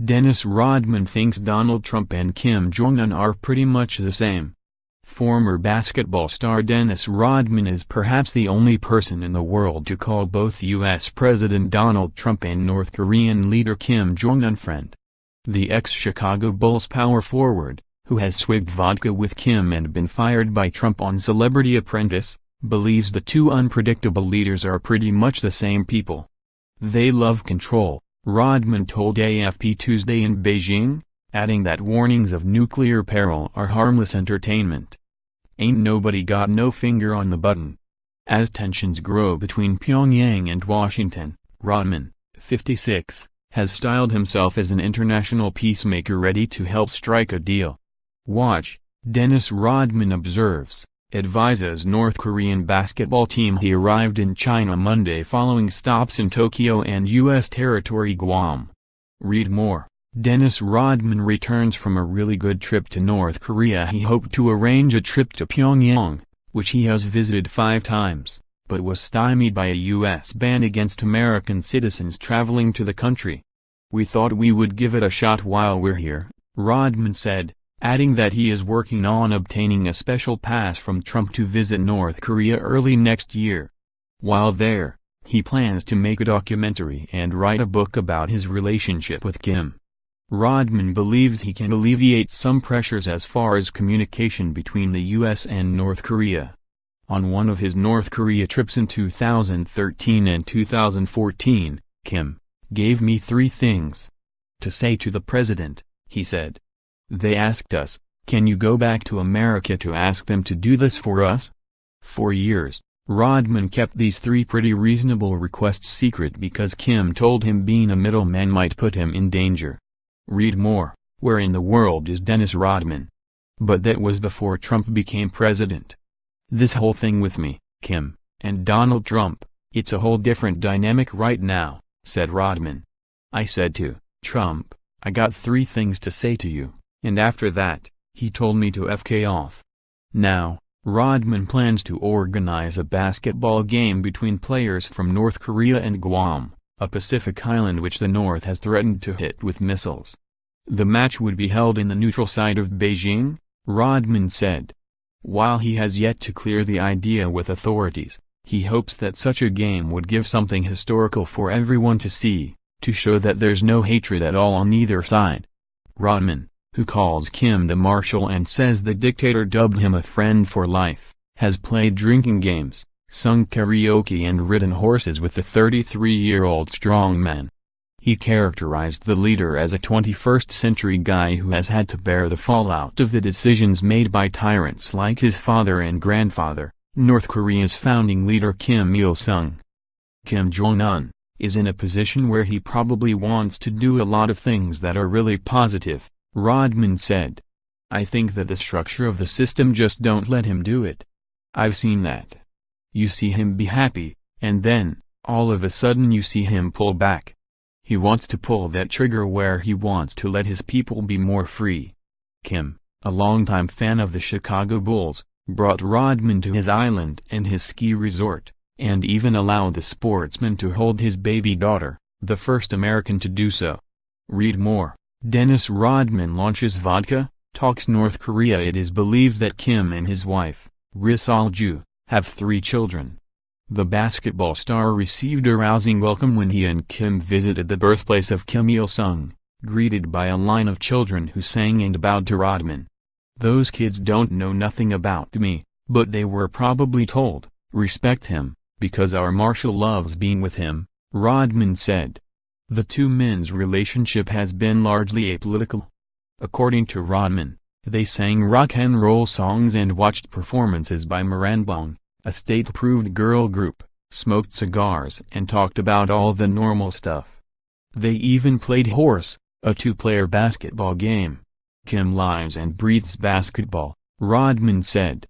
Dennis Rodman thinks Donald Trump and Kim Jong Un are pretty much the same. Former basketball star Dennis Rodman is perhaps the only person in the world to call both U.S. President Donald Trump and North Korean leader Kim Jong Un friend. The ex-Chicago Bulls power forward, who has swigged vodka with Kim and been fired by Trump on Celebrity Apprentice, believes the two unpredictable leaders are pretty much the same people. They love control, Rodman told AFP Tuesday in Beijing, adding that warnings of nuclear peril are harmless entertainment. Ain't nobody got no finger on the button. As tensions grow between Pyongyang and Washington, Rodman, 56, has styled himself as an international peacemaker ready to help strike a deal. Watch, Dennis Rodman observes, advises North Korean basketball team. He arrived in China Monday following stops in Tokyo and U.S. territory Guam. Read more. Dennis Rodman returns from a really good trip to North Korea. He hoped to arrange a trip to Pyongyang, which he has visited 5 times, but was stymied by a U.S. ban against American citizens traveling to the country. We thought we would give it a shot while we're here, Rodman said, adding that he is working on obtaining a special pass from Trump to visit North Korea early next year. While there, he plans to make a documentary and write a book about his relationship with Kim. Rodman believes he can alleviate some pressures as far as communication between the U.S. and North Korea. On one of his North Korea trips in 2013 and 2014, Kim gave me 3 things to say to the president, he said. They asked us, can you go back to America to ask them to do this for us? For years, Rodman kept these 3 pretty reasonable requests secret because Kim told him being a middleman might put him in danger. Read more. Where in the world is Dennis Rodman? But that was before Trump became president. This whole thing with me, Kim, and Donald Trump, it's a whole different dynamic right now, said Rodman. I said to Trump, I got 3 things to say to you, and after that, he told me to FK off. Now, Rodman plans to organize a basketball game between players from North Korea and Guam, a Pacific island which the North has threatened to hit with missiles. The match would be held in the neutral side of Beijing, Rodman said. While he has yet to clear the idea with authorities, he hopes that such a game would give something historical for everyone to see, to show that there's no hatred at all on either side. Rodman, who calls Kim the Marshal and says the dictator dubbed him a friend for life, has played drinking games, sung karaoke and ridden horses with the 33-year-old strongman. He characterized the leader as a 21st-century guy who has had to bear the fallout of the decisions made by tyrants like his father and grandfather, North Korea's founding leader Kim Il-sung. Kim Jong Un is in a position where he probably wants to do a lot of things that are really positive, Rodman said. I think that the structure of the system just don't let him do it. I've seen that. You see him be happy, and then, all of a sudden you see him pull back. He wants to pull that trigger where he wants to let his people be more free. Kim, a longtime fan of the Chicago Bulls, brought Rodman to his island and his ski resort, and even allowed the sportsman to hold his baby daughter, the first American to do so. Read more. Dennis Rodman launches vodka, talks North Korea. It is believed that Kim and his wife, Ri Sol-ju, have 3 children. The basketball star received a rousing welcome when he and Kim visited the birthplace of Kim Il-sung, greeted by a line of children who sang and bowed to Rodman. Those kids don't know nothing about me, but they were probably told, respect him, because our marshal loves being with him, Rodman said. The 2 men's relationship has been largely apolitical. According to Rodman, they sang rock and roll songs and watched performances by Maranbong, a state-approved girl group, smoked cigars and talked about all the normal stuff. They even played horse, a 2-player basketball game. Kim lives and breathes basketball, Rodman said.